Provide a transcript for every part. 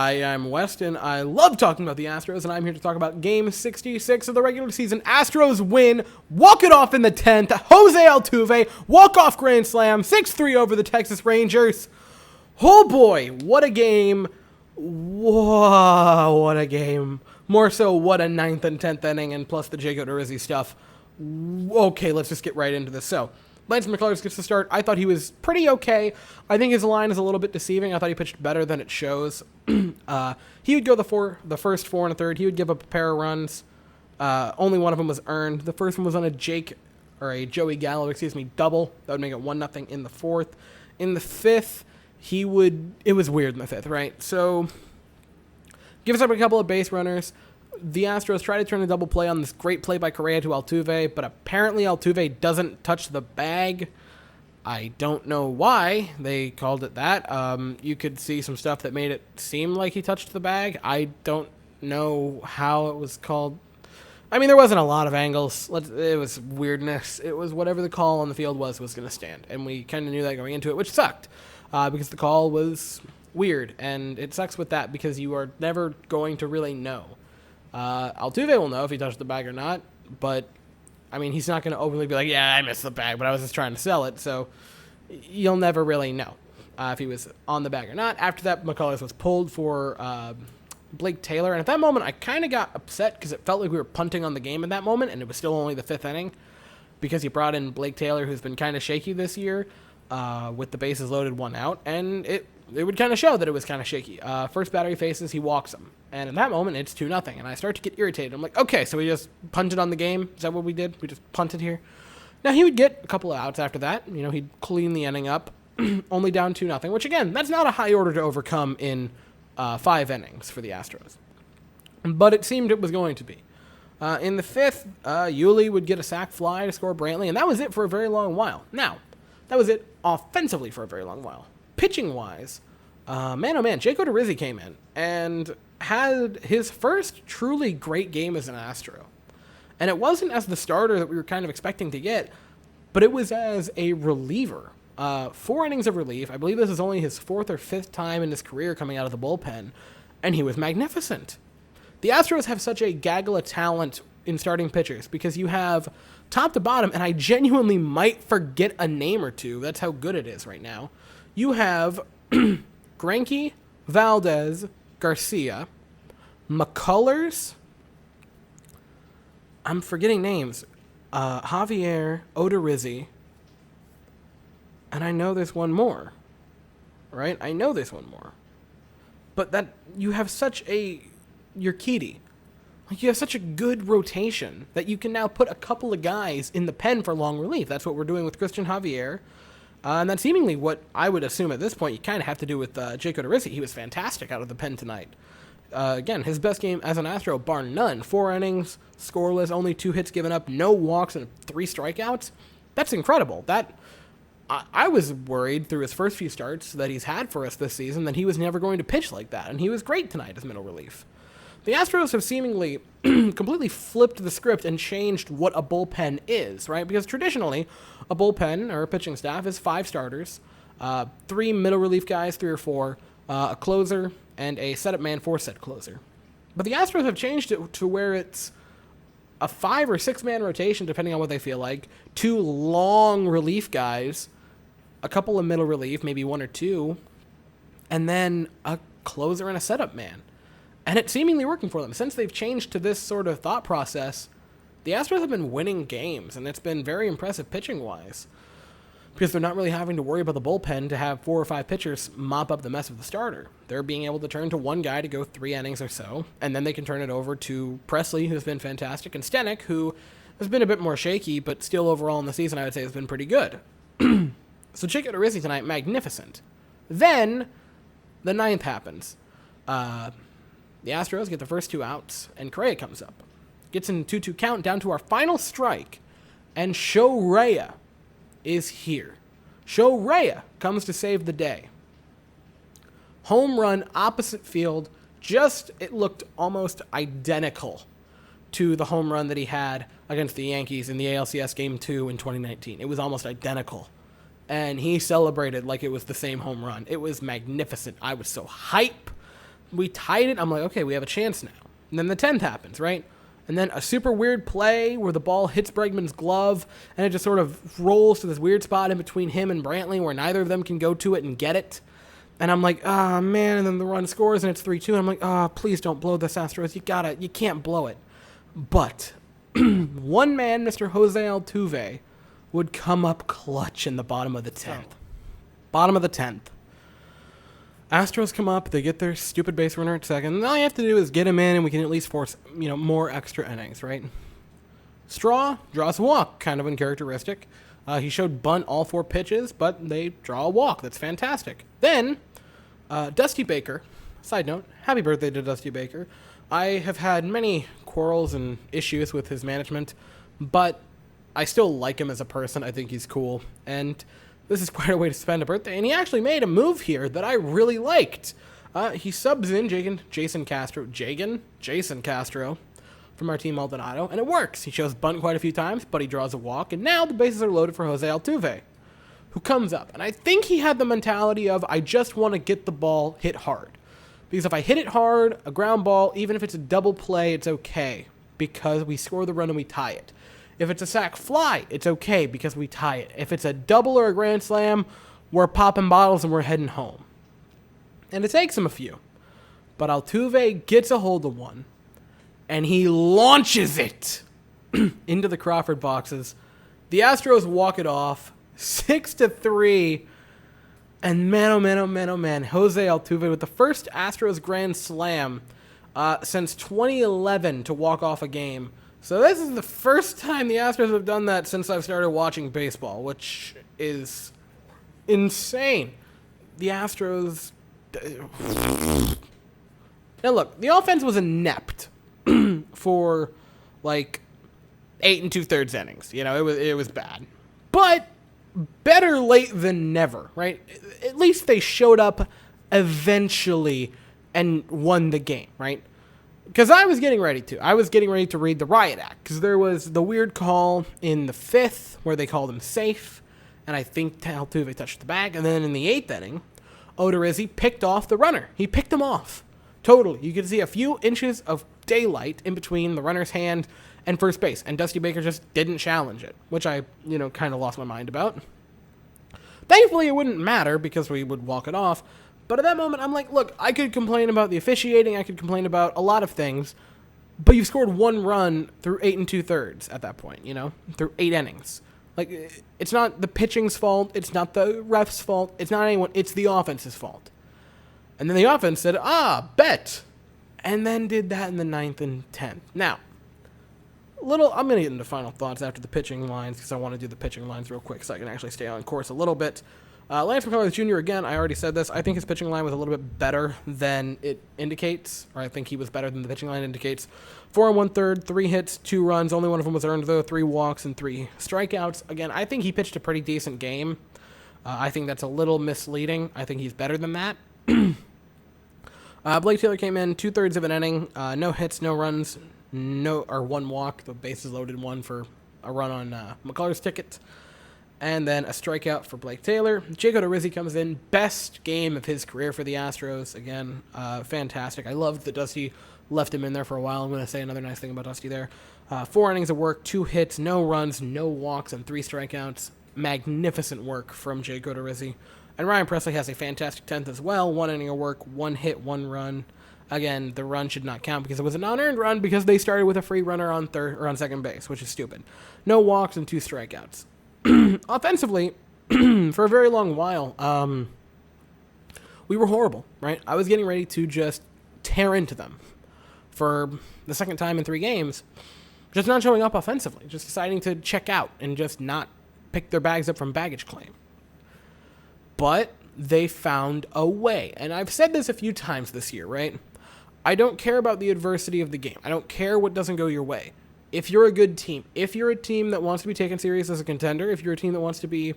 Hi, I'm Weston. I love talking about the Astros, and I'm here to talk about Game 66 of the regular season. Astros win, walk it off in the 10th. Jose Altuve, walk-off grand slam, 6-3 over the Texas Rangers. Oh boy, what a game. Whoa, what a game. More so, what a 9th and 10th inning, and plus the Jacob DeRizzi stuff. Okay, let's just get right into this. So, Lance McCullers gets to start. I thought he was pretty okay. I think his line is a little bit deceiving. I thought he pitched better than it shows. He would go the first 4 1/3. He would give up a pair of runs. Only one of them was earned. The first one was on a Joey Gallo, double. That would make it 1-0 in the 4th. In the 5th, it was weird in the 5th, right? So, gives up a couple of base runners. The Astros try to turn a double play on this great play by Correa to Altuve, but apparently Altuve doesn't touch the bag. I don't know why they called it that. You could see some stuff that made it seem like he touched the bag. I don't know how it was called. I mean, there wasn't a lot of angles. It was weirdness. It was whatever the call on the field was going to stand, and we kind of knew that going into it, which sucked because the call was weird, and it sucks with that because you are never going to really know. Altuve will know if he touched the bag or not, but, I mean, he's not going to openly be like, yeah, I missed the bag, but I was just trying to sell it, so you'll never really know if he was on the bag or not. After that, McCullers was pulled for Blake Taylor, and at that moment, I kind of got upset because it felt like we were punting on the game in that moment, and it was still only the 5th inning because he brought in Blake Taylor, who's been kind of shaky this year, with the bases loaded, 1 out, and it would kind of show that it was kind of shaky. First batter he faces, he walks him. And in that moment, it's 2-0. And I start to get irritated. I'm like, okay, so we just punted on the game? Is that what we did? We just punted here? Now, he would get a couple of outs after that. You know, he'd clean the inning up. Only down 2-0, which, again, that's not a high order to overcome in 5 innings for the Astros. But it seemed it was going to be. In the 5th, Yuli would get a sac fly to score Brantley. And that was it for a very long while. Now, that was it offensively for a very long while. Pitching-wise, man, oh man, Jacob DeRizzi came in and had his first truly great game as an Astro. And it wasn't as the starter that we were kind of expecting to get, but it was as a reliever. 4 innings of relief. I believe this is only his 4th or 5th time in his career coming out of the bullpen, and he was magnificent. The Astros have such a gaggle of talent in starting pitchers because you have top to bottom, and I genuinely might forget a name or two. That's how good it is right now. You have Greinke, Valdez, Garcia, McCullers, I'm forgetting names, Javier, Odorizzi, and I know there's one more, right? I know there's one more. But that, you have such a, Urquidy, like you have such a good rotation that you can now put a couple of guys in the pen for long relief. That's what we're doing with Christian Javier. And that's seemingly what I would assume at this point you kind of have to do with Jacob DeRizzi. He was fantastic out of the pen tonight. Again, his best game as an Astro, bar none. 4 innings, scoreless, only 2 hits given up, no walks, and 3 strikeouts. That's incredible. I was worried through his first few starts that he's had for us this season that he was never going to pitch like that, and he was great tonight as middle relief. The Astros have seemingly completely flipped the script and changed what a bullpen is, right? Because traditionally, a bullpen or a pitching staff is 5 starters, 3 middle relief guys, 3 or 4, a closer, and a setup man for said closer. But the Astros have changed it to where it's a 5 or 6 man rotation, depending on what they feel like, 2 long relief guys, a couple of middle relief, maybe 1 or 2, and then a closer and a setup man. And it's seemingly working for them. Since they've changed to this sort of thought process, the Astros have been winning games, and it's been very impressive pitching-wise. Because they're not really having to worry about the bullpen to have 4 or 5 pitchers mop up the mess of the starter. They're being able to turn to one guy to go 3 innings or so, and then they can turn it over to Presley, who's been fantastic, and Stenek, who has been a bit more shaky, but still overall in the season, I would say, has been pretty good. So Jacob DeRizzi tonight, magnificent. Then, the 9th happens. The Astros get the first 2 outs, and Correa comes up. Gets in 2-2 count down to our final strike, and Shohei is here. Shohei comes to save the day. Home run, opposite field, it looked almost identical to the home run that he had against the Yankees in the ALCS Game 2 in 2019. It was almost identical. And he celebrated like it was the same home run. It was magnificent. I was so hype. we tied it. I'm like, okay, we have a chance now. And then the 10th happens, right? And then a super weird play where the ball hits Bregman's glove, and it just sort of rolls to this weird spot in between him and Brantley where neither of them can go to it and get it. And I'm like, oh, man, and then the run scores, and it's 3-2. And I'm like, oh, please don't blow this, Astros. You can't blow it. But one man, Mr. Jose Altuve, would come up clutch in the bottom of the 10th. Bottom of the 10th. Astros come up, they get their stupid base runner at second, and all you have to do is get him in, and we can at least force, more extra innings, right? Straw draws a walk, kind of uncharacteristic. He showed bunt all 4 pitches, but they draw a walk. That's fantastic. Then, Dusty Baker, side note, happy birthday to Dusty Baker. I have had many quarrels and issues with his management, but I still like him as a person. I think he's cool, and this is quite a way to spend a birthday, and he actually made a move here that I really liked. He subs in Jason Castro from our team Maldonado, and it works. He shows bunt quite a few times, but he draws a walk, and now the bases are loaded for Jose Altuve, who comes up. And I think he had the mentality of, I just want to get the ball hit hard. Because if I hit it hard, a ground ball, even if it's a double play, it's okay, because we score the run and we tie it. If it's a sac fly, it's okay because we tie it. If it's a double or a grand slam, we're popping bottles and we're heading home. And it takes him a few. But Altuve gets a hold of one, and he launches it into the Crawford boxes. The Astros walk it off 6-3. And man, oh man, oh man, oh man, Jose Altuve with the first Astros grand slam since 2011 to walk off a game. So this is the first time the Astros have done that since I've started watching baseball, which is insane. The Astros... Now look, the offense was inept for like 8 2/3 innings. It was bad. But better late than never, right? At least they showed up eventually and won the game, right? Because I was getting ready to read the riot act, because there was the weird call in the 5th where they called him safe, and I think Altuve touched the bag, and then in the 8th inning, Odorizzi picked off the runner. He picked him off. Totally. You could see a few inches of daylight in between the runner's hand and first base, and Dusty Baker just didn't challenge it, which I, kind of lost my mind about. Thankfully, it wouldn't matter because we would walk it off. But at that moment, I'm like, look, I could complain about the officiating. I could complain about a lot of things. But you've scored 1 run through 8 2/3 at that point, through 8 innings. Like, it's not the pitching's fault. It's not the ref's fault. It's not anyone. It's the offense's fault. And then the offense said, bet. And then did that in the 9th and 10th. Now, I'm going to get into final thoughts after the pitching lines because I want to do the pitching lines real quick so I can actually stay on course a little bit. Lance McCullers Jr., again, I already said this. I think his pitching line was a little bit better than it indicates, or I think he was better than the pitching line indicates. 4 1/3, 3 hits, 2 runs. Only one of them was earned, though. 3 walks and 3 strikeouts. Again, I think he pitched a pretty decent game. I think that's a little misleading. I think he's better than that. Blake Taylor came in 2/3 of an inning. No hits, no runs, 1 walk. The bases loaded 1 for a run on McCullers' ticket. And then a strikeout for Blake Taylor. Jake Odorizzi comes in. Best game of his career for the Astros. Again, fantastic. I loved that Dusty left him in there for a while. I'm going to say another nice thing about Dusty there. 4 innings of work, 2 hits, no runs, no walks, and 3 strikeouts. Magnificent work from Jake Odorizzi. And Ryan Presley has a fantastic 10th as well. 1 inning of work, 1 hit, 1 run. Again, the run should not count because it was a non-earned run because they started with a free runner on second base, which is stupid. No walks and 2 strikeouts. Offensively, for a very long while, we were horrible, right? I was getting ready to just tear into them for the second time in 3 games, just not showing up offensively, just deciding to check out and just not pick their bags up from baggage claim. But they found a way, and I've said this a few times this year, right? I don't care about the adversity of the game. I don't care what doesn't go your way. If you're a good team, if you're a team that wants to be taken serious as a contender, if you're a team that wants to be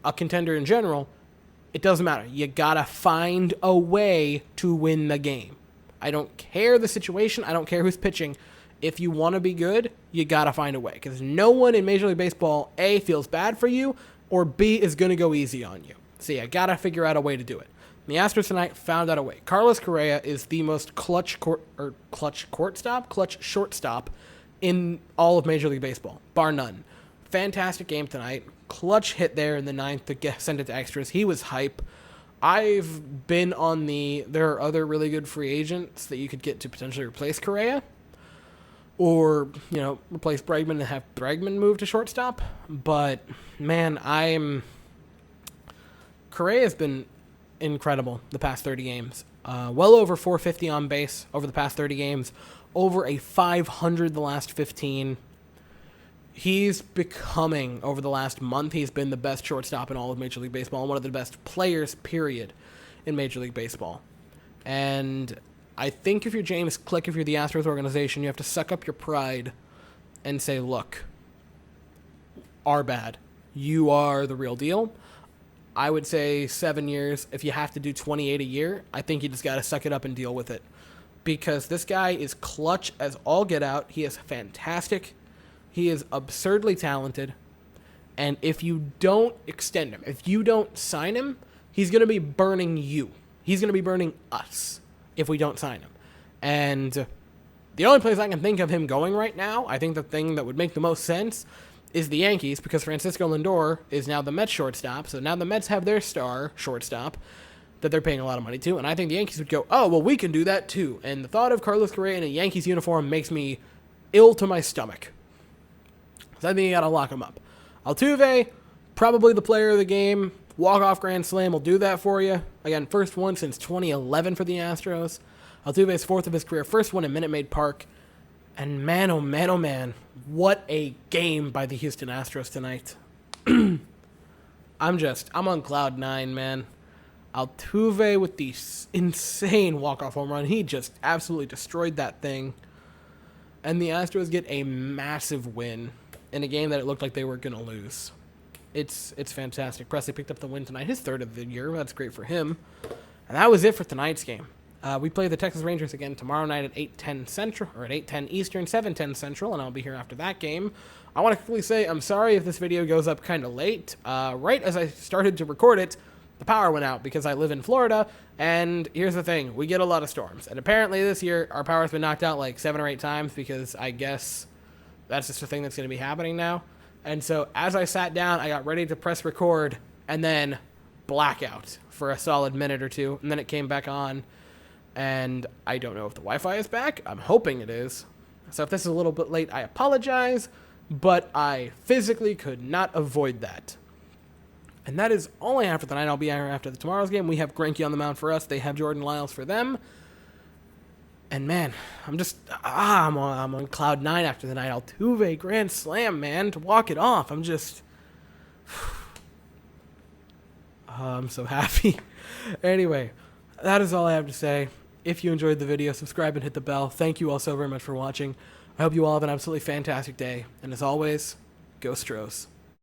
a contender in general, it doesn't matter. You gotta find a way to win the game. I don't care the situation. I don't care who's pitching. If you want to be good, you gotta find a way. Because no one in Major League Baseball, A, feels bad for you, or B, is going to go easy on you. So you gotta figure out a way to do it. The Astros tonight found out a way. Carlos Correa is the most clutch shortstop in all of Major League Baseball, bar none. Fantastic game tonight. Clutch hit there in the ninth to send it to extras. He was hype. I've been on there are other really good free agents that you could get to potentially replace Correa, or, replace Bregman and have Bregman move to shortstop. But, man, Correa has been incredible the past 30 games. Well over 450 on base over the past 30 games. Over a 500 the last 15. He's becoming, over the last month, he's been the best shortstop in all of Major League Baseball and one of the best players, period, in Major League Baseball. And I think if you're James Click, if you're the Astros organization, you have to suck up your pride and say, look, our bad. You are the real deal. I would say 7 years. If you have to do 28 a year, I think you just got to suck it up and deal with it. Because this guy is clutch as all get out. He is fantastic. He is absurdly talented. And if you don't extend him, if you don't sign him, he's going to be burning you. He's going to be burning us if we don't sign him. And the only place I can think of him going right now, I think the thing that would make the most sense is the Yankees, because Francisco Lindor is now the Mets shortstop. So now the Mets have their star shortstop that they're paying a lot of money to. And I think the Yankees would go, oh, well, we can do that too. And the thought of Carlos Correa in a Yankees uniform makes me ill to my stomach. So I think you got to lock him up. Altuve, probably the player of the game. Walk-off grand slam will do that for you. Again, first one since 2011 for the Astros. Altuve's fourth of his career. First one in Minute Maid Park. And man, oh man, oh man, what a game by the Houston Astros tonight. I'm on cloud nine, man. Altuve with the insane walk-off home run. He just absolutely destroyed that thing. And the Astros get a massive win in a game that it looked like they were going to lose. It's fantastic. Presley picked up the win tonight, his third of the year. That's great for him. And that was it for tonight's game. We play the Texas Rangers again tomorrow night at 8:10 Central, or at 8:10 Eastern, 7:10 Central, and I'll be here after that game. I want to quickly say I'm sorry if this video goes up kind of late. Right as I started to record it, the power went out because I live in Florida, and here's the thing. We get a lot of storms, and apparently this year our power's been knocked out like 7 or 8 times because I guess that's just a thing that's going to be happening now. And so as I sat down, I got ready to press record, and then blackout for a solid minute or two, and then it came back on. And I don't know if the Wi-Fi is back. I'm hoping it is. So if this is a little bit late, I apologize. But I physically could not avoid that. And that is all I have for tonight. I'll be here after tomorrow's game. We have Greinke on the mound for us. They have Jordan Lyles for them. And man, I'm on cloud nine after the night. Altuve grand slam, man, to walk it off. I'm so happy. Anyway, that is all I have to say. If you enjoyed the video, subscribe and hit the bell. Thank you all so very much for watching. I hope you all have an absolutely fantastic day. And as always, go Astros.